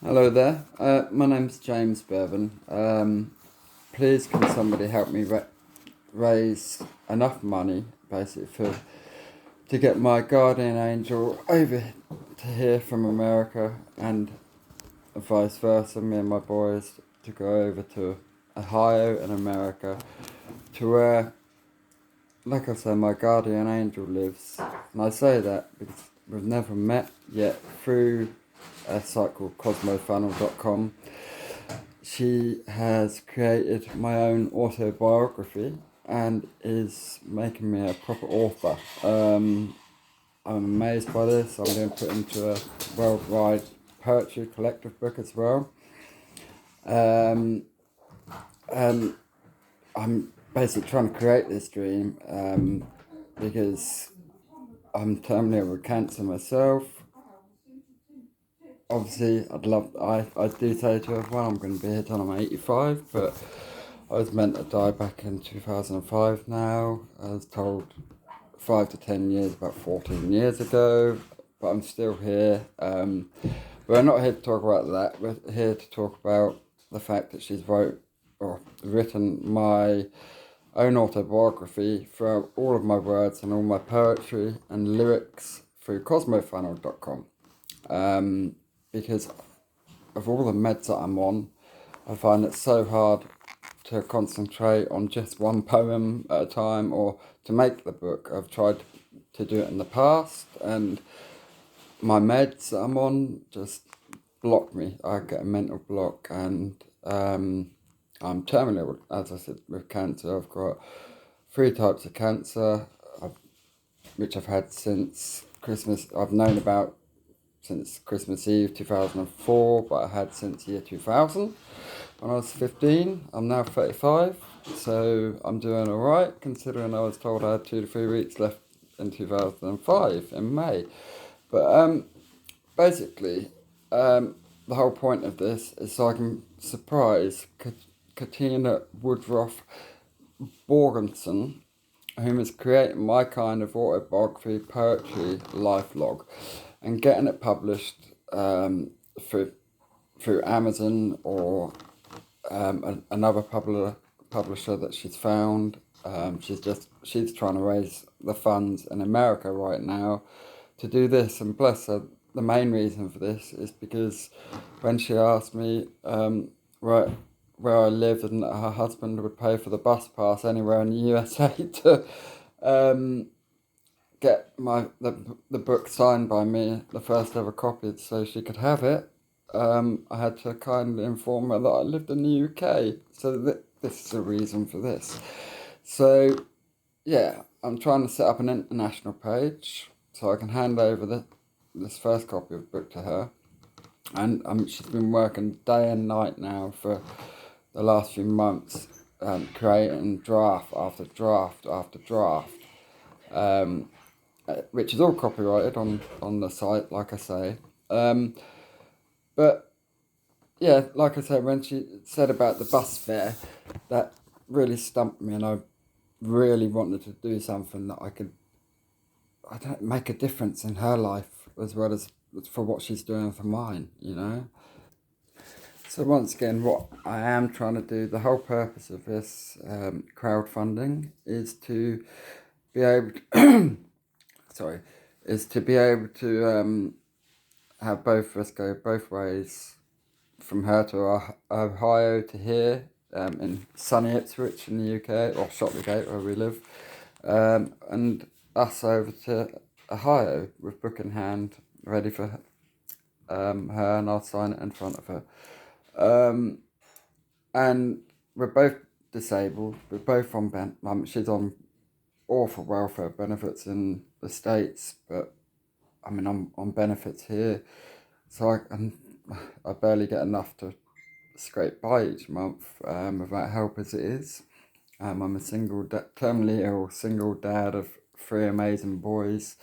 Hello there. My name's James Bevan. Please, can somebody help me raise enough money, basically, to get my guardian angel over to here from America, and vice versa, me and my boys to go over to Ohio in America, to where, like I said, my guardian angel lives. And I say that because we've never met yet through a site called cosmofunnel.com. She has created my own autobiography and is making me a proper author. I'm amazed by this. I'm going to put into a worldwide poetry collective book as well. And I'm basically trying to create this dream because I'm terminally ill with cancer myself. Obviously, I do say to everyone I'm going to be here till I'm 85, but I was meant to die back in 2005 now. I was told 5 to 10 years, about 14 years ago, but I'm still here. We're not here to talk about that. We're here to talk about the fact that she's written my own autobiography through all of my words and all my poetry and lyrics through cosmofunnel.com. Because of all the meds that I'm on, I find it so hard to concentrate on just one poem at a time or to make the book. I've tried to do it in the past, and my meds that I'm on just block me. I get a mental block, and I'm terminally, as I said, with cancer. I've got 3 types of cancer, which I've had since Christmas. I've known about since Christmas Eve 2004, but I had since year 2000 when I was 15. I'm now 35, so I'm doing alright considering I was told I had 2 to 3 weeks left in 2005 in May. But basically, the whole point of this is so I can surprise Katina Woodruff Borgenson, whom is creating my kind of autobiography, poetry, life log, and getting it published through Amazon or another publisher that she's found. She's trying to raise the funds in America right now to do this, and bless her. The main reason for this is because when she asked me where I lived and that her husband would pay for the bus pass anywhere in the USA to get the book signed by me, the first ever copied, so she could have it. I had to kindly inform her that I lived in the UK, so this is the reason for this. So, yeah, I'm trying to set up an international page so I can hand over this first copy of the book to her. And she's been working day and night now for the last few months, creating draft after draft after draft, which is all copyrighted on the site, like I say. But yeah, like I said, when she said about the bus fare, that really stumped me, and I really wanted to do something that I don't make a difference in her life as well as for what she's doing for mine, you know. So once again, what I am trying to do, the whole purpose of this crowdfunding is to be able to, sorry, is to be able to have both of us go both ways, from her to Ohio to here, in sunny Ipswich in the UK, or Shotlegate where we live, and us over to Ohio with book in hand, ready for her, and I'll sign it in front of her. And we're both disabled. We're both on she's on awful welfare benefits in the States, but I mean I'm on benefits here, so I barely get enough to scrape by each month without help as it is. I'm a terminally ill single dad of 3 amazing boys.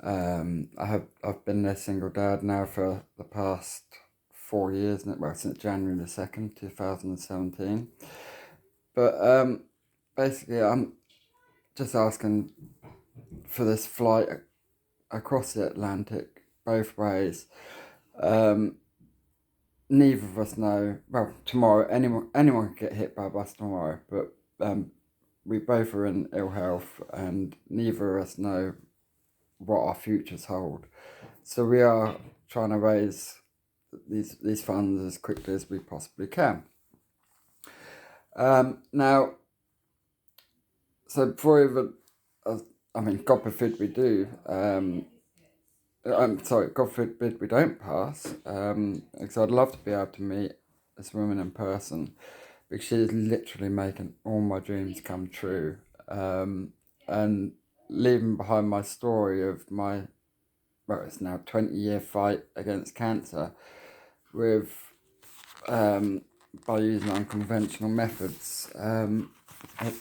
I've been a single dad now for the past 4 years, well, since January the 2nd, 2017. But basically, I'm just asking for this flight across the Atlantic both ways, neither of us know, well, tomorrow, anyone could get hit by a bus tomorrow, but we both are in ill health and neither of us know what our futures hold. So we are trying to raise these funds as quickly as we possibly can. Now, so before even, I mean, God forbid we do, I'm sorry, God forbid we don't pass, because I'd love to be able to meet this woman in person, because she is literally making all my dreams come true, and leaving behind my story of my, well, it's now 20-year fight against cancer with, by using unconventional methods,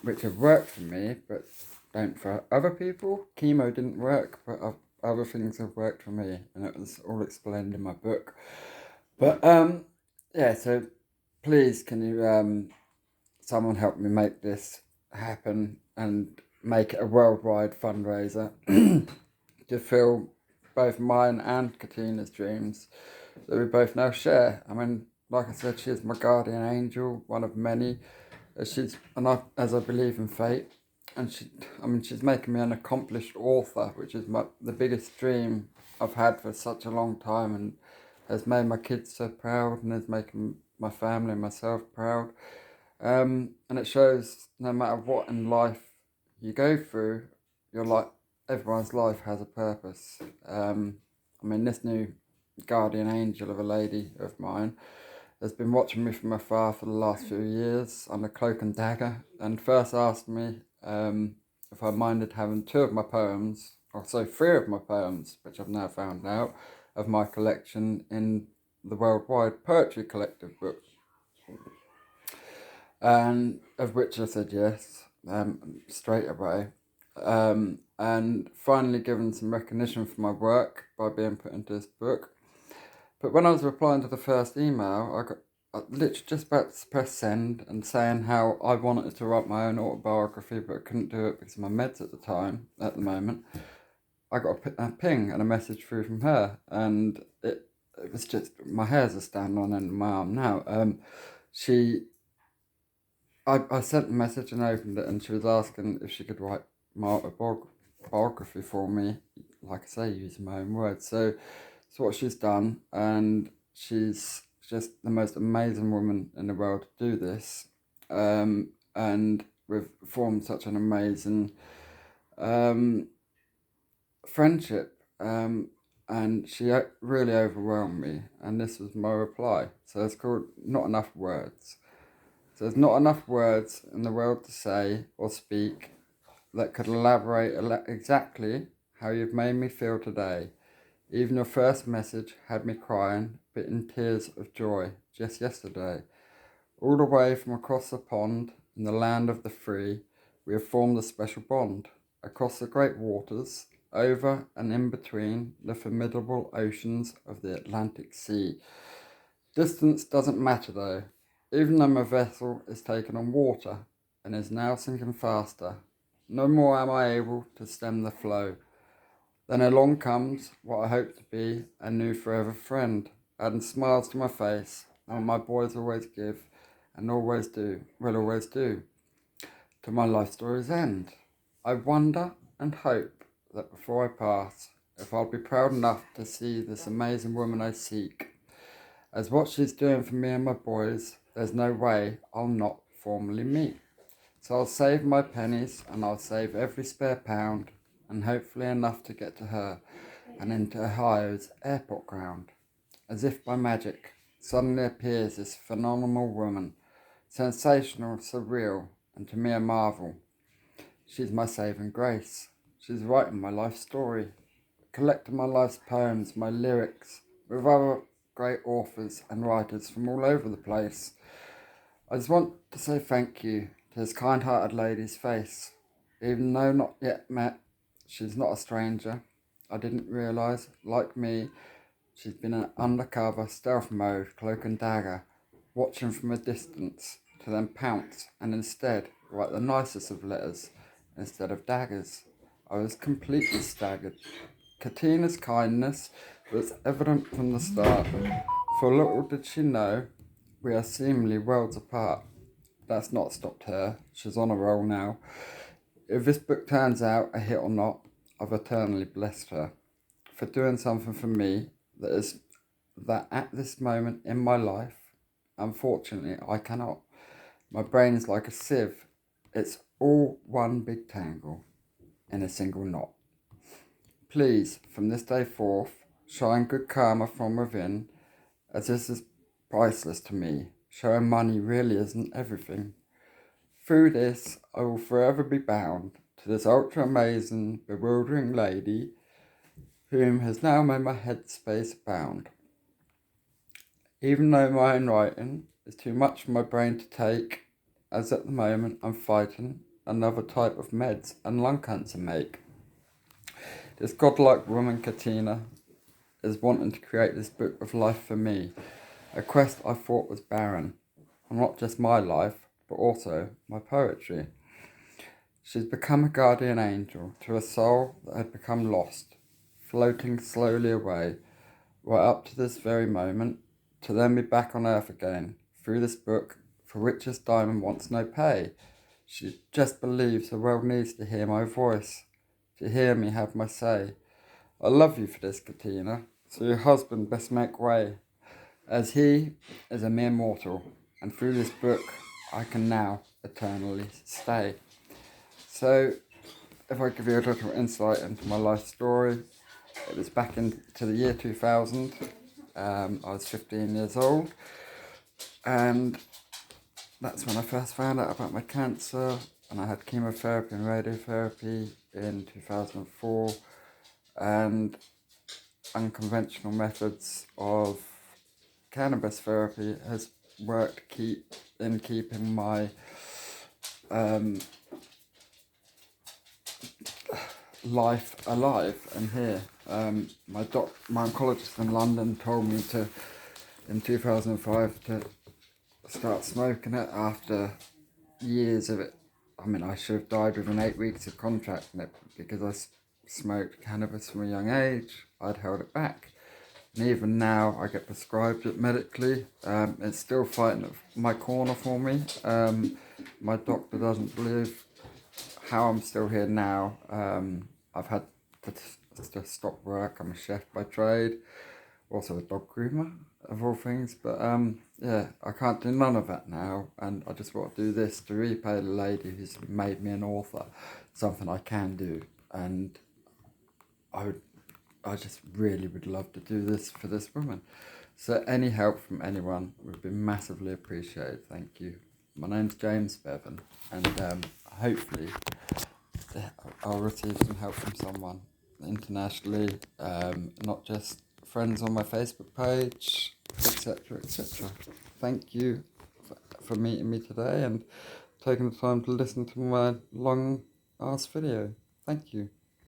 which have worked for me, but don't for other people. Chemo didn't work, but other things have worked for me, and it was all explained in my book. But yeah, so please can you someone help me make this happen and make it a worldwide fundraiser to fill both mine and Katina's dreams that we both now share. I mean, like I said, she is my guardian angel, one of many. As I believe in fate, and she's making me an accomplished author, which is the biggest dream I've had for such a long time, and has made my kids so proud, and is making my family and myself proud. And it shows no matter what in life you go through, everyone's life has a purpose. I mean, this new guardian angel of a lady of mine has been watching me from afar for the last few years under cloak and dagger, and first asked me if I minded having three of my poems, which I've now found out, of my collection in the Worldwide Poetry Collective book. And of which I said yes, straight away. And finally given some recognition for my work by being put into this book. But when I was replying to the first email, I literally just about to press send and saying how I wanted to write my own autobiography, but I couldn't do it because of my meds at the moment. I got a ping and a message through from her, and it was just, my hairs are standing on end of my arm now. I sent the message and opened it, and she was asking if she could write my autobiography for me, like I say, using my own words. So it's what she's done, and she's just the most amazing woman in the world to do this. And we've formed such an amazing friendship, and she really overwhelmed me, and this was my reply. So it's called Not Enough Words. So there's not enough words in the world to say or speak that could elaborate exactly how you've made me feel today. Even your first message had me crying, but in tears of joy, just yesterday. All the way from across the pond, in the land of the free, we have formed a special bond. Across the great waters, over and in between the formidable oceans of the Atlantic Sea. Distance doesn't matter though. Even though my vessel is taken on water and is now sinking faster, no more am I able to stem the flow. Then along comes what I hope to be a new forever friend, adding smiles to my face, and my boys always give, and always do, will always do, to my life story's end. I wonder and hope that before I pass, if I'll be proud enough to see this amazing woman I seek, as what she's doing for me and my boys, there's no way I'll not formally meet. So I'll save my pennies, and I'll save every spare pound, and hopefully enough to get to her and into Ohio's airport ground. As if by magic, suddenly appears this phenomenal woman, sensational, surreal, and to me a marvel. She's my saving grace. She's writing my life story, collecting my life's poems, my lyrics, with other great authors and writers from all over the place. I just want to say thank you to this kind-hearted lady's face. Even though not yet met, she's not a stranger. I didn't realise, like me, she's been in undercover stealth mode, cloak and dagger, watching from a distance, to then pounce and instead write the nicest of letters instead of daggers. I was completely staggered. Katina's kindness was evident from the start. For little did she know, we are seemingly worlds apart. That's not stopped her. She's on a roll now. If this book turns out a hit or not, I've eternally blessed her for doing something for me that at this moment in my life, unfortunately, I cannot. My brain is like a sieve. It's all one big tangle in a single knot. Please, from this day forth, shine good karma from within, as this is priceless to me, showing money really isn't everything. Through this, I will forever be bound to this ultra amazing, bewildering lady, whom has now made my headspace bound. Even though my own writing is too much for my brain to take, as at the moment I'm fighting another type of meds and lung cancer make. This godlike woman, Katina, is wanting to create this book of life for me, a quest I thought was barren, and not just my life, but also my poetry. She's become a guardian angel to a soul that had become lost, floating slowly away, right up to this very moment, to then be back on earth again, through this book, for which this diamond wants no pay. She just believes the world needs to hear my voice, to hear me have my say. I love you for this, Katina, so your husband best make way, as he is a mere mortal, and through this book I can now eternally stay. So, if I give you a little insight into my life story, it was back into the year 2000. I was 15 years old, and that's when I first found out about my cancer, and I had chemotherapy and radiotherapy in 2004, and unconventional methods of cannabis therapy has worked in keeping my life alive and here. My oncologist in London told me in 2005 to start smoking it after years of it. I mean, I should have died within 8 weeks of contracting it because I smoked cannabis from a young age. I'd held it back. And even now, I get prescribed it medically. It's still fighting my corner for me. My doctor doesn't believe how I'm still here now. I've had to stop work. I'm a chef by trade, also a dog groomer of all things. But yeah, I can't do none of that now, and I just want to do this to repay the lady who's made me an author, something I can do, and I just really would love to do this for this woman. So any help from anyone would be massively appreciated. Thank you. My name's James Bevan, and hopefully I'll receive some help from someone internationally, not just friends on my Facebook page, etc., etc. Thank you for meeting me today and taking the time to listen to my long ass video. Thank you.